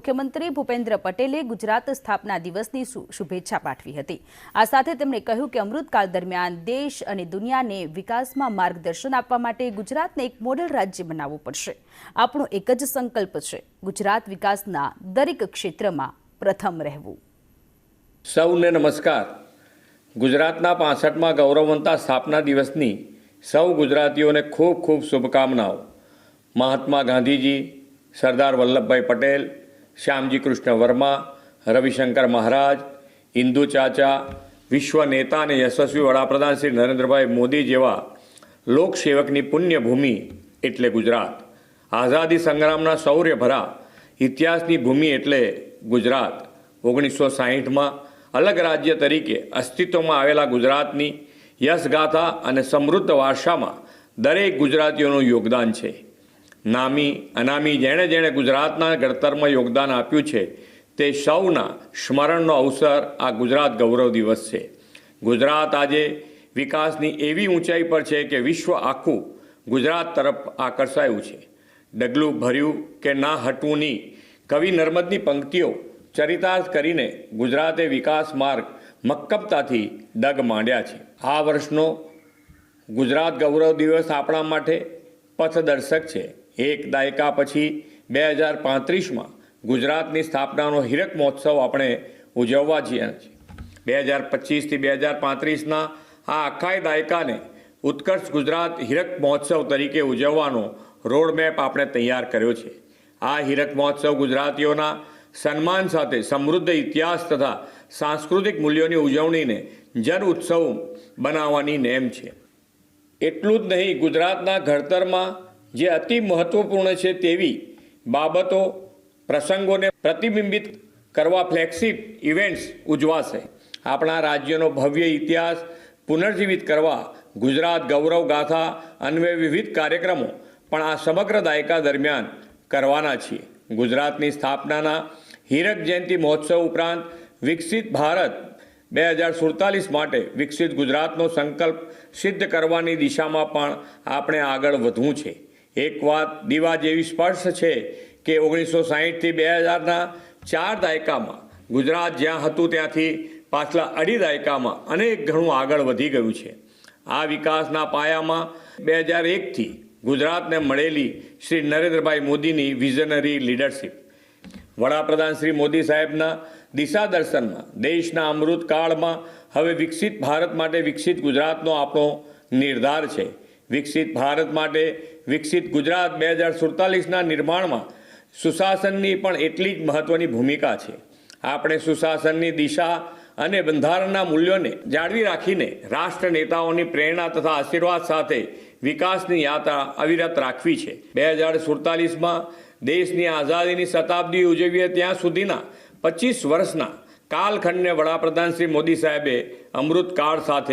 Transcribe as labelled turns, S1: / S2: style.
S1: મુખ્યમંત્રી ભૂપેન્દ્ર પટેલે ગુજરાત સ્થાપના દિવસની શુભેચ્છા પાઠવી હતી। આ સાથે તેમણે કહ્યું કે અમૃતકાળ દરમિયાન દેશ અને દુનિયાને વિકાસમાં માર્ગદર્શન આપવા માટે ગુજરાતને એક મોડેલ રાજ્ય બનાવવું પડશે। આપણો એક જ સંકલ્પ છે, ગુજરાત વિકાસના દરેક ક્ષેત્રમાં પ્રથમ રહેવું।
S2: સૌને નમસ્કાર। ગુજરાતના 65મા ગૌરવવંતા સ્થાપના દિવસની સૌ ગુજરાતીઓને ખૂબ ખૂબ શુભકામનાઓ। મહાત્મા ગાંધીજી, સરદાર વલ્લભભાઈ પટેલ, શ્યામજી કૃષ્ણ વર્મા, રવિશંકર મહારાજ, ઇન્દુ ચાચા, વિશ્વ નેતા અને યશસ્વી વડાપ્રધાન શ્રી નરેન્દ્રભાઈ મોદી જેવા લોકસેવકની પુણ્યભૂમિ એટલે ગુજરાત। આઝાદી સંગ્રામના શૌર્યભરા ઇતિહાસની ભૂમિ એટલે ગુજરાત। 1960માં અલગ રાજ્ય તરીકે અસ્તિત્વમાં આવેલા ગુજરાતની યશગાથા અને સમૃદ્ધ વારસામાં દરેક ગુજરાતીઓનું યોગદાન છે। નામી અનામી જેણે જેણે ગુજરાતના ઘડતરમાં યોગદાન આપ્યું છે તે સૌના સ્મરણનો અવસર આ ગુજરાત ગૌરવ દિવસ છે। ગુજરાત આજે વિકાસની એવી ઊંચાઈ પર છે કે વિશ્વ આખું ગુજરાત તરફ આકર્ષાયું છે। ડગલું ભર્યું કે ના હટવુંની કવિ નર્મદની પંક્તિઓ ચરિતાર્થ કરીને ગુજરાતે વિકાસ માર્ગ મક્કમતાથી ડગ માંડ્યા છે। આ વર્ષનો ગુજરાત ગૌરવ દિવસ આપણા માટે પથદર્શક છે। એક દાયકા પછી 2035માં ગુજરાતની સ્થાપનાનો હીરક મહોત્સવ આપણે ઉજવવા છીએ। 2025થી 2035ના આ આખા દાયકાને ઉત્કર્ષ ગુજરાત હીરક મહોત્સવ તરીકે ઉજવવાનો રોડમેપ આપણે તૈયાર કર્યો છે। આ હીરક મહોત્સવ ગુજરાતીઓના સન્માન સાથે સમૃદ્ધ ઇતિહાસ તથા સાંસ્કૃતિક મૂલ્યોની ઉજવણીને જન ઉત્સવ બનાવવાની નેમ છે। એટલું જ નહીં, ગુજરાતના ઘડતરમાં જે અતિ મહત્ત્વપૂર્ણ છે તેવી બાબતો પ્રસંગોને પ્રતિબિંબિત કરવા ફ્લેગશિપ ઇવેન્ટ્સ ઉજવાશે। આપણા રાજ્યનો ભવ્ય ઇતિહાસ પુનર્જીવિત કરવા ગુજરાત ગૌરવ ગાથા અન્વયે વિવિધ કાર્યક્રમો પણ આ સમગ્ર દાયકા દરમિયાન કરવાના છીએ। ગુજરાતની સ્થાપનાના હીરક જયંતિ મહોત્સવ ઉપરાંત વિકસિત ભારત 2047 માટે વિકસિત ગુજરાતનો સંકલ્પ સિદ્ધ કરવાની દિશામાં પણ આપણે આગળ વધવું છે। એક વાત દીવા જેવી સ્પષ્ટ છે કે 1960થી 2000ના 4 દાયકામાં ગુજરાત જ્યાં હતું ત્યાંથી પાછલા અઢી દાયકામાં અનેક ઘણું આગળ વધી ગયું છે। આ વિકાસના પાયામાં 2001થી ગુજરાતને મળેલી શ્રી નરેન્દ્રભાઈ મોદીની વિઝનરી લીડરશિપ, વડાપ્રધાન શ્રી મોદી સાહેબના દિશા દર્શનમાં દેશના અમૃતકાળમાં હવે વિકસિત ભારત માટે વિકસિત ગુજરાતનો આપણો નિર્ધાર છે। વિકસિત ભારત માટે વિકસિત ગુજરાત 2047ના નિર્માણમાં સુશાસનની પણ એટલી જ મહત્ત્વની ભૂમિકા છે। આપણે સુશાસનની દિશા અને બંધારણના મૂલ્યોને જાળવી રાખીને રાષ્ટ્ર નેતાઓની પ્રેરણા તથા આશીર્વાદ સાથે વિકાસની યાત્રા અવિરત રાખવી છે। 2047માં દેશની આઝાદીની શતાબ્દી ઉજવીએ ત્યાં સુધીના 25 વર્ષના કાલખંડને વડાપ્રધાન શ્રી મોદી સાહેબે અમૃતકાળ સાથે